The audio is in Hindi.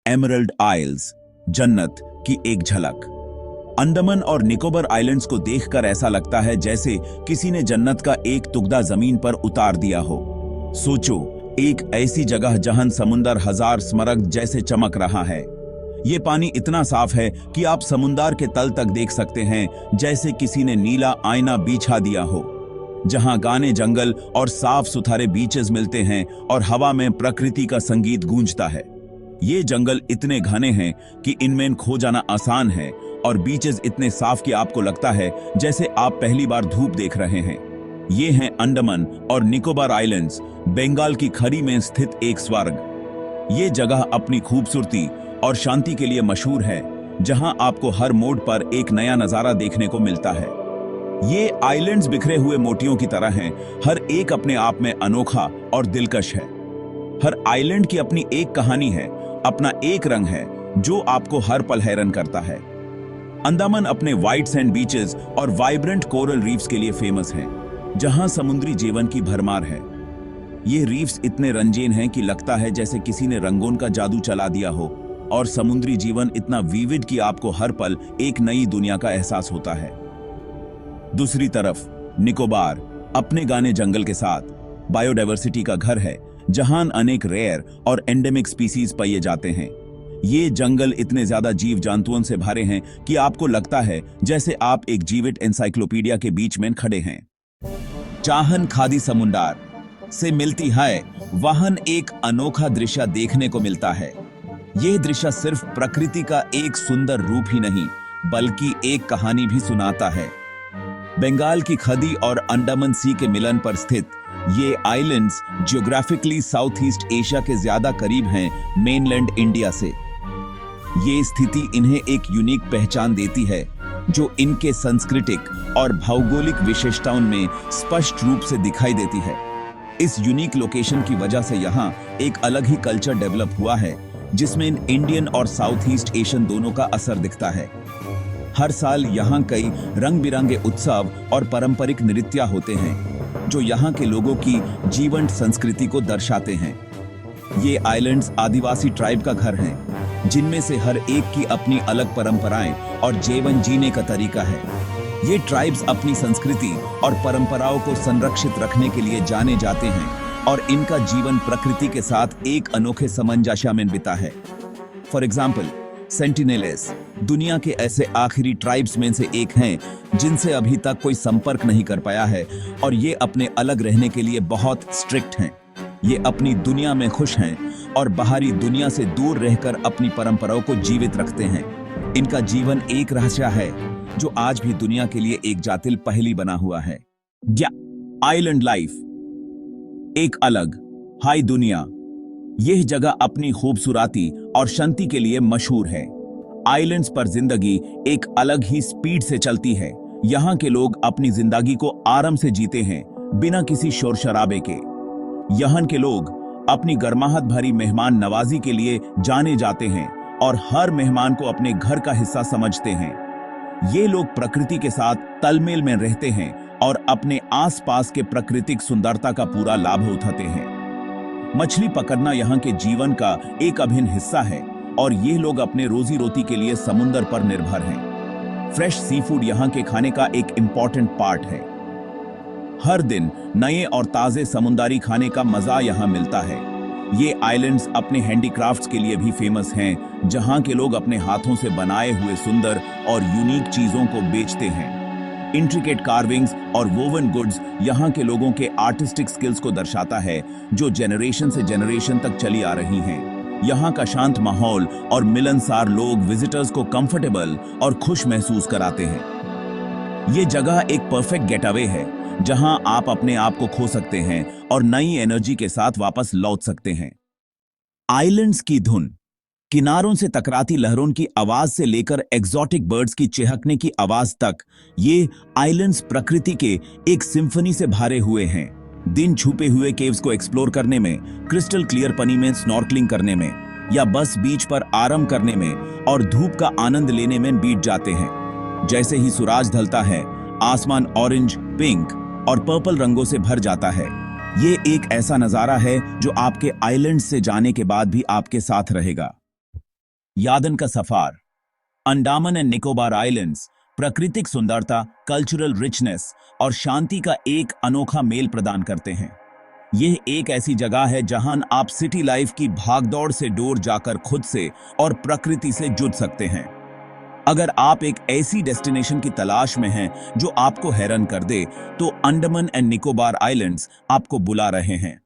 एमरल्ड आइल्स, जन्नत की एक झलक। अंडमान और निकोबार आइलैंड्स को देखकर ऐसा लगता है जैसे किसी ने जन्नत का एक टुकड़ा जमीन पर उतार दिया हो। सोचो, एक ऐसी जगह जहां समुंदर हजार स्मरक जैसे चमक रहा है। ये पानी इतना साफ है कि आप समुंदर के तल तक देख सकते हैं, जैसे किसी ने नीला आईना बिछा दिया हो। जहां घने जंगल और साफ सुथरे बीचेस मिलते हैं और हवा में प्रकृति का संगीत गूंजता है। ये जंगल इतने घने हैं कि इनमें खो जाना आसान है और बीचेस इतने साफ कि आपको लगता है जैसे आप पहली बार धूप देख रहे हैं। ये हैं अंडमान और निकोबार आइलैंड्स, बंगाल की खाड़ी में स्थित एक स्वर्ग। ये जगह अपनी खूबसूरती और शांति के लिए मशहूर है, जहां आपको हर मोड़ पर एक नया नजारा देखने को मिलता है। ये आइलैंड्स बिखरे हुए मोतियों की तरह हैं, हर एक अपने आप में अनोखा और दिलकश है। हर आइलैंड की अपनी एक कहानी है, अपना एक रंग है जो आपको हर पल हैरान करता है। अंडमान अपने व्हाइट सैंड बीचेस और वाइब्रेंट कोरल रीफ्स के लिए फेमस है, जहां समुद्री जीवन की भरमार है। ये रीफ्स इतने रंगीन हैं कि लगता है जैसे किसी ने रंगों का जादू चला दिया हो, और समुद्री जीवन इतना विविध कि आपको हर पल एक नई दुनिया का एहसास होता है। दूसरी तरफ निकोबार अपने घने जंगल के साथ बायोडायवर्सिटी का घर है, जहां अनेक रेयर और एंडेमिक स्पीसीज पाए जाते हैं। ये जंगल इतने ज्यादा जीव जंतुओं से भरे हैं कि आपको लगता है जैसे आप एक जीवित एनसाइक्लोपीडिया के बीच में खड़े हैं। जहां खाड़ी समुंदर से मिलती है, वहां एक अनोखा दृश्य देखने को मिलता है। यह दृश्य सिर्फ प्रकृति का एक सुंदर रूप ही नहीं, बल्कि एक कहानी भी सुनाता है। बंगाल की खाड़ी और अंडमान सी के मिलन पर स्थित ये islands geographically south east Asia के ज्यादा करीब हैं मेनलैंड इंडिया से। ये स्थिति इन्हें एक यूनिक पहचान देती है, जो इनके सांस्कृतिक और भौगोलिक विशेषताओं में स्पष्ट रूप से दिखाई देती है। इस यूनिक लोकेशन की वजह से यहाँ एक अलग ही कल्चर डेवलप हुआ है, जिसमें इंडियन और साउथ ईस्ट एशियन दोनों का असर दिखता है। हर साल यहाँ कई रंग बिरंगे उत्सव और पारंपरिक नृत्य होते हैं, जो यहाँ के लोगों की जीवंत संस्कृति को दर्शाते हैं। ये आइलैंड्स आदिवासी ट्राइब का घर हैं, जिनमें से हर एक की अपनी अलग परंपराएं और जीवन जीने का तरीका है। ये ट्राइब्स अपनी संस्कृति और परंपराओं को संरक्षित रखने के लिए जाने जाते हैं, और इनका जीवन प्रकृति के साथ एक अनोखे सामंजस्य में बीता है। फॉर एग्जाम्पल, सेंटिनेलेस दुनिया के ऐसे आखिरी ट्राइब्स में से एक हैं जिनसे अभी तक कोई संपर्क नहीं कर पाया है, और ये अपने अलग रहने के लिए बहुत स्ट्रिक्ट हैं। ये अपनी दुनिया में खुश हैं और बाहरी दुनिया से दूर रहकर अपनी परंपराओं को जीवित रखते हैं। इनका जीवन एक रहस्य है जो आज भी दुनिया के लिए एक जातिल पहेली बना हुआ है। आइलैंड लाइफ एक अलग हाई दुनिया। यह जगह अपनी खूबसूरती और शांति के लिए मशहूर है। आइलैंड्स पर जिंदगी एक अलग ही स्पीड से चलती है। यहाँ के लोग अपनी जिंदगी को आराम से जीते हैं, बिना किसी शोर शराबे के। यहाँ के लोग अपनी गर्माहट भरी मेहमान नवाजी के लिए जाने जाते हैं और हर मेहमान को अपने घर का हिस्सा समझते हैं। ये लोग प्रकृति के साथ तालमेल में रहते हैं और अपने आसपास के प्राकृतिक सुंदरता का पूरा लाभ उठाते हैं। मछली पकड़ना यहाँ के जीवन का एक अभिन्न हिस्सा है, और ये लोग अपने रोजी रोटी के लिए समुद्र पर निर्भर हैं। फ्रेश सी फूड यहाँ के खाने का एक इम्पॉर्टेंट पार्ट है। हर दिन नए और ताजे समुद्री खाने का मजा यहाँ मिलता है। ये आइलैंड्स अपने हैंडीक्राफ्ट्स के लिए भी फेमस हैं, जहाँ के लोग अपने हाथों से बनाए हुए सुंदर और यूनिक चीजों को बेचते हैं। इंट्रिकेट कार्विंग्स और वोवन गुड्स यहाँ के लोगों के आर्टिस्टिक स्किल्स को दर्शाता है, जो जनरेशन से जनरेशन तक चली आ रही हैं। यहाँ का शांत माहौल और मिलनसार लोग विजिटर्स को कंफर्टेबल और खुश महसूस कराते हैं। ये जगह एक परफेक्ट गेटअवे है, जहां आप अपने आप को खो सकते हैं और नई एनर्जी के साथ वापस लौट सकते हैं। आइलैंड्स की धुन, किनारों से टकराती लहरों की आवाज से लेकर एक्सोटिक बर्ड्स की चहकने की आवाज तक, ये आइलैंड्स प्रकृति के एक सिम्फनी से भरे हुए हैं। दिन छुपे हुए केव्स को एक्सप्लोर करने में, क्रिस्टल क्लियर पानी में स्नॉर्कलिंग करने में, या बस बीच पर आराम करने में और धूप का आनंद लेने में बीत जाते हैं। जैसे ही सूरज ढलता है, आसमान ऑरेंज, पिंक और पर्पल रंगों से भर जाता है। ये एक ऐसा नजारा है जो आपके आइलैंड से जाने के बाद भी आपके साथ रहेगा। यादन का सफार। अंडमान एंड निकोबार आइलैंड्स प्राकृतिक सुंदरता, कल्चरल रिचनेस और शांति का एक अनोखा मेल प्रदान करते हैं। यह एक ऐसी जगह है जहां आप सिटी लाइफ की भागदौड़ से दूर जाकर खुद से और प्रकृति से जुड़ सकते हैं। अगर आप एक ऐसी डेस्टिनेशन की तलाश में हैं जो आपको हैरान कर दे, तो अंडमान एंड निकोबार आइलैंड्स आपको बुला रहे हैं।